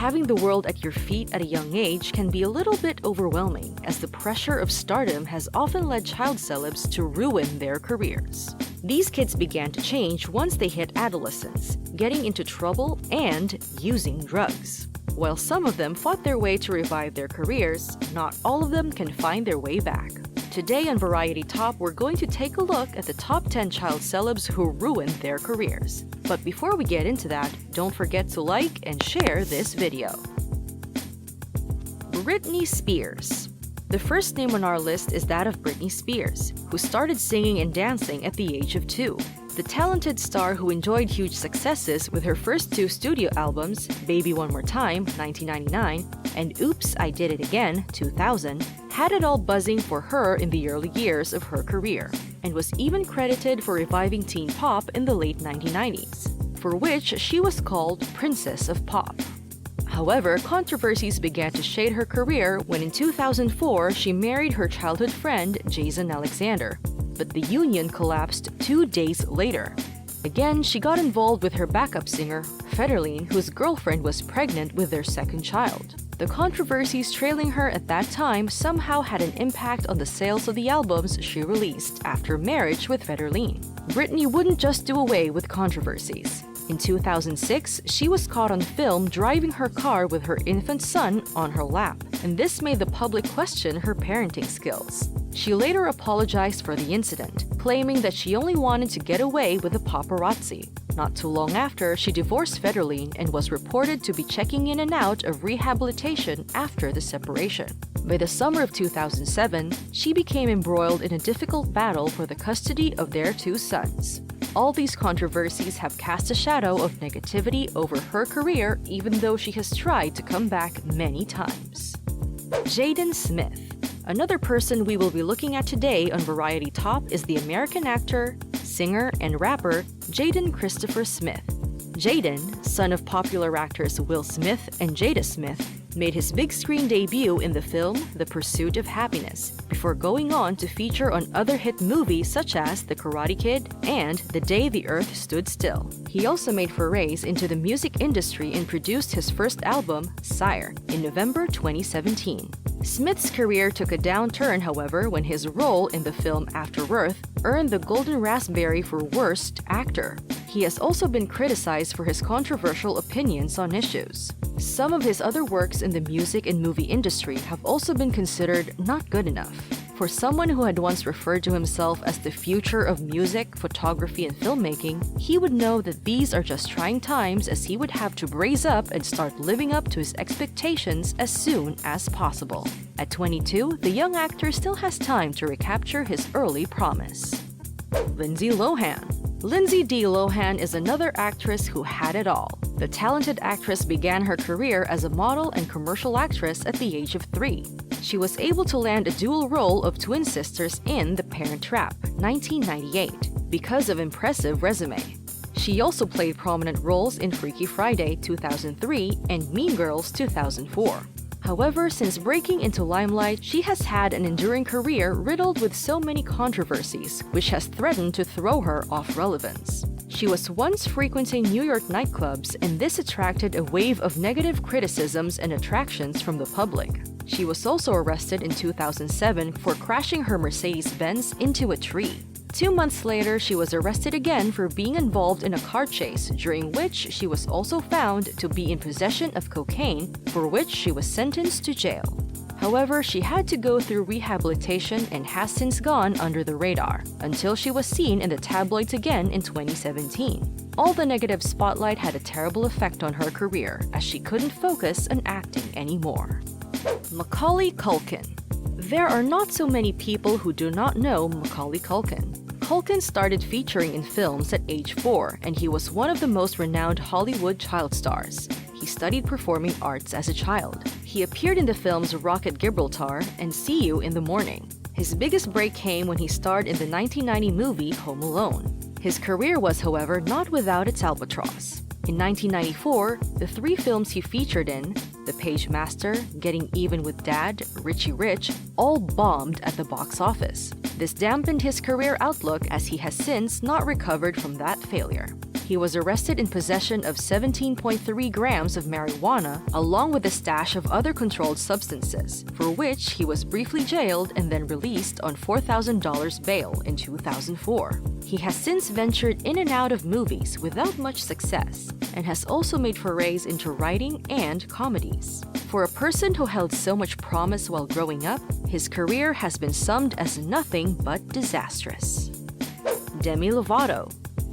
Having the world at your feet at a young age can be a little bit overwhelming, as the pressure of stardom has often led child celebs to ruin their careers. These kids began to change once they hit adolescence, getting into trouble and using drugs. While some of them fought their way to revive their careers, not all of them can find their way back. Today on Variety Top, we're going to take a look at the top 10 child celebs who ruined their careers. But before we get into that, don't forget to like and share this video. Britney Spears. The first name on our list is that of Britney Spears, who started singing and dancing at the age of 2. The talented star who enjoyed huge successes with her first 2 studio albums, Baby One More Time, 1999, and Oops, I Did It Again, 2000, had it all buzzing for her in the early years of her career, and was even credited for reviving teen pop in the late 1990s, for which she was called Princess of Pop. However, controversies began to shade her career when in 2004 she married her childhood friend Jason Alexander, but the union collapsed 2 days later. Again, she got involved with her backup singer, Federline, whose girlfriend was pregnant with their second child. The controversies trailing her at that time somehow had an impact on the sales of the albums she released after marriage with Federline. Britney wouldn't just do away with controversies. In 2006, she was caught on film driving her car with her infant son on her lap, and this made the public question her parenting skills. She later apologized for the incident, claiming that she only wanted to get away with the paparazzi. Not too long after, she divorced Federline and was reported to be checking in and out of rehabilitation after the separation. By the summer of 2007, she became embroiled in a difficult battle for the custody of their 2 sons. All these controversies have cast a shadow of negativity over her career, even though she has tried to come back many times. Jaden Smith. Another person we will be looking at today on Variety Top is the American actor, singer, and rapper Jaden Christopher Smith. Jaden, son of popular actors Will Smith and Jada Smith, made his big screen debut in the film The Pursuit of Happiness, before going on to feature on other hit movies such as The Karate Kid and The Day the Earth Stood Still. He also made forays into the music industry and produced his first album, Sire, in November 2017. Smith's career took a downturn, however, when his role in the film After Earth earned the Golden Raspberry for Worst Actor. He has also been criticized for his controversial opinions on issues. Some of his other works in the music and movie industry have also been considered not good enough. For someone who had once referred to himself as the future of music, photography, and filmmaking, he would know that these are just trying times, as he would have to brace up and start living up to his expectations as soon as possible. At 22, the young actor still has time to recapture his early promise. Lindsay Lohan. Lindsay D. Lohan is another actress who had it all. The talented actress began her career as a model and commercial actress at the age of 3. She was able to land a dual role of twin sisters in The Parent Trap, 1998, because of impressive resume. She also played prominent roles in Freaky Friday, 2003, and Mean Girls, 2004. However, since breaking into limelight, she has had an enduring career riddled with so many controversies, which has threatened to throw her off relevance. She was once frequenting New York nightclubs, and this attracted a wave of negative criticisms and attractions from the public. She was also arrested in 2007 for crashing her Mercedes-Benz into a tree. 2 months later, she was arrested again for being involved in a car chase, during which she was also found to be in possession of cocaine, for which she was sentenced to jail. However, she had to go through rehabilitation and has since gone under the radar, until she was seen in the tabloids again in 2017. All the negative spotlight had a terrible effect on her career, as she couldn't focus on acting anymore. Macaulay Culkin. There are not so many people who do not know Macaulay Culkin. Culkin started featuring in films at age 4, and he was one of the most renowned Hollywood child stars. He studied performing arts as a child. He appeared in the films Rocket Gibraltar and See You in the Morning. His biggest break came when he starred in the 1990 movie Home Alone. His career was, however, not without its albatross. In 1994, the 3 films he featured in, The Page Master, Getting Even with Dad, Richie Rich, all bombed at the box office. This dampened his career outlook, as he has since not recovered from that failure. he was arrested in possession of 17.3 grams of marijuana along with a stash of other controlled substances, for which he was briefly jailed and then released on $4,000 bail in 2004. He has since ventured in and out of movies without much success and has also made forays into writing and comedies. For a person who held so much promise while growing up, his career has been summed as nothing but disastrous. Demi Lovato.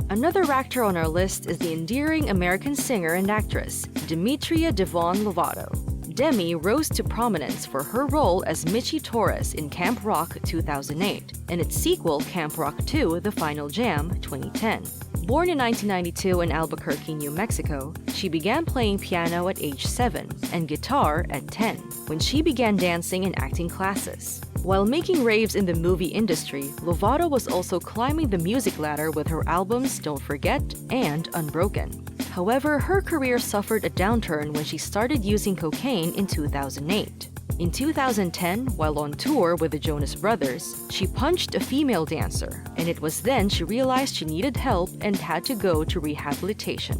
Another actor on our list is the endearing American singer and actress, Demetria Devon Lovato. Demi rose to prominence for her role as Michi Torres in Camp Rock 2008, and its sequel, Camp Rock 2: The Final Jam 2010. Born in 1992 in Albuquerque, New Mexico, she began playing piano at age 7 and guitar at 10, when she began dancing and acting classes. While making waves in the movie industry, Lovato was also climbing the music ladder with her albums Don't Forget and Unbroken. However, her career suffered a downturn when she started using cocaine in 2008. In 2010, while on tour with the Jonas Brothers, she punched a female dancer, and it was then she realized she needed help and had to go to rehabilitation.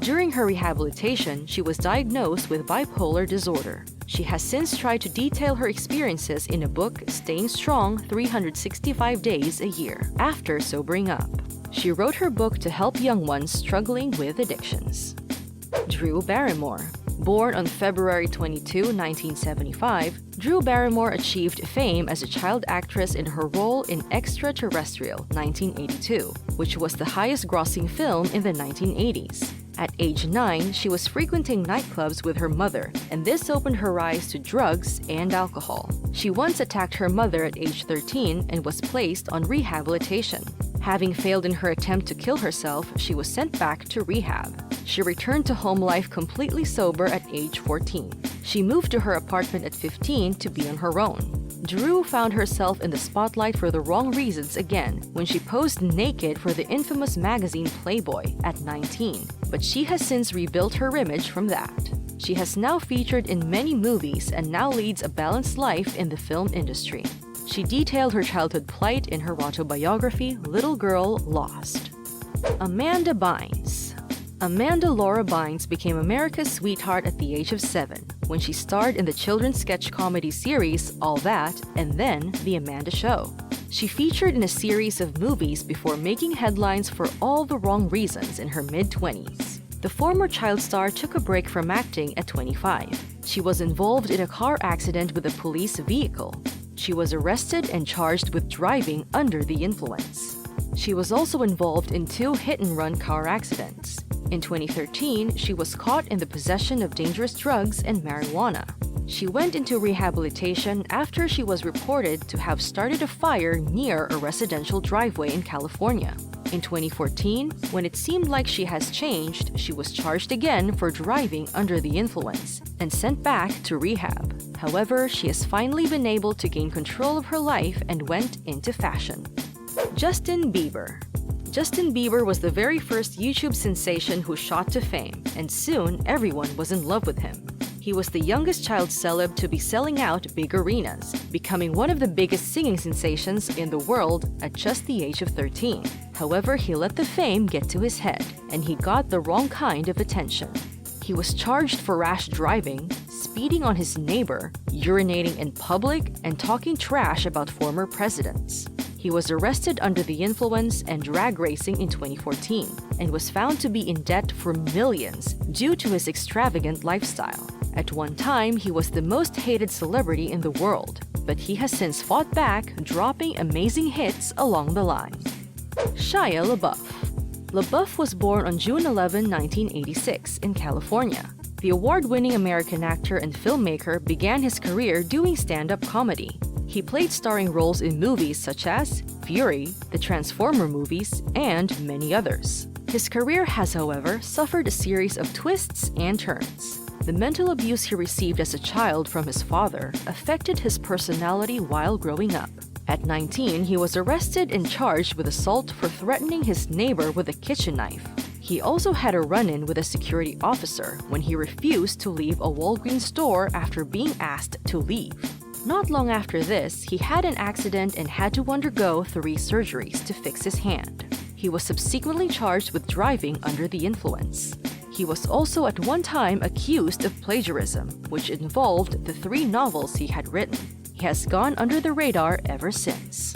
During her rehabilitation, she was diagnosed with bipolar disorder. She has since tried to detail her experiences in a book, Staying Strong 365 Days a Year, after sobering up. She wrote her book to help young ones struggling with addictions. Drew Barrymore. Born on February 22, 1975, Drew Barrymore achieved fame as a child actress in her role in Extraterrestrial 1982, which was the highest-grossing film in the 1980s. At age 9, she was frequenting nightclubs with her mother, and this opened her eyes to drugs and alcohol. She once attacked her mother at age 13 and was placed on rehabilitation. Having failed in her attempt to kill herself, she was sent back to rehab. She returned to home life completely sober at age 14. She moved to her apartment at 15 to be on her own. Drew found herself in the spotlight for the wrong reasons again when she posed naked for the infamous magazine Playboy at 19, but she has since rebuilt her image from that. She has now featured in many movies and now leads a balanced life in the film industry. She detailed her childhood plight in her autobiography, Little Girl Lost. Amanda Bynes. Amanda Laura Bynes became America's sweetheart at the age of 7 when she starred in the children's sketch comedy series All That and then The Amanda Show. She featured in a series of movies before making headlines for all the wrong reasons in her mid-20s. The former child star took a break from acting at 25. She was involved in a car accident with a police vehicle. She was arrested and charged with driving under the influence. She was also involved in 2 hit-and-run car accidents. In 2013, she was caught in the possession of dangerous drugs and marijuana. She went into rehabilitation after she was reported to have started a fire near a residential driveway in California. In 2014, when it seemed like she has changed, she was charged again for driving under the influence and sent back to rehab. However, she has finally been able to gain control of her life and went into fashion. Justin Bieber. Justin Bieber was the very first YouTube sensation who shot to fame, and soon everyone was in love with him. He was the youngest child celeb to be selling out big arenas, becoming one of the biggest singing sensations in the world at just the age of 13. However, he let the fame get to his head, and he got the wrong kind of attention. He was charged for rash driving, speeding on his neighbor, urinating in public, and talking trash about former presidents. He was arrested under the influence and drag racing in 2014 and was found to be in debt for millions due to his extravagant lifestyle. At one time, he was the most hated celebrity in the world, but he has since fought back, dropping amazing hits along the line. Shia LaBeouf. LaBeouf was born on June 11, 1986, in California. The award-winning American actor and filmmaker began his career doing stand-up comedy. He played starring roles in movies such as Fury, the Transformer movies, and many others. His career has, however, suffered a series of twists and turns. The mental abuse he received as a child from his father affected his personality while growing up. At 19, he was arrested and charged with assault for threatening his neighbor with a kitchen knife. He also had a run-in with a security officer when he refused to leave a Walgreens store after being asked to leave. Not long after this, he had an accident and had to undergo 3 surgeries to fix his hand. He was subsequently charged with driving under the influence. He was also at one time accused of plagiarism, which involved the 3 novels he had written. He has gone under the radar ever since.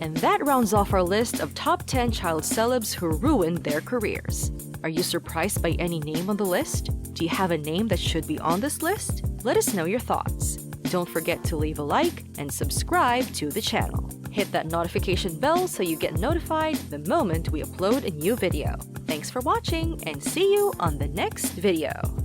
And that rounds off our list of top 10 child celebs who ruined their careers. Are you surprised by any name on the list? Do you have a name that should be on this list? Let us know your thoughts. Don't forget to leave a like and subscribe to the channel. Hit that notification bell so you get notified the moment we upload a new video. Thanks for watching and see you on the next video.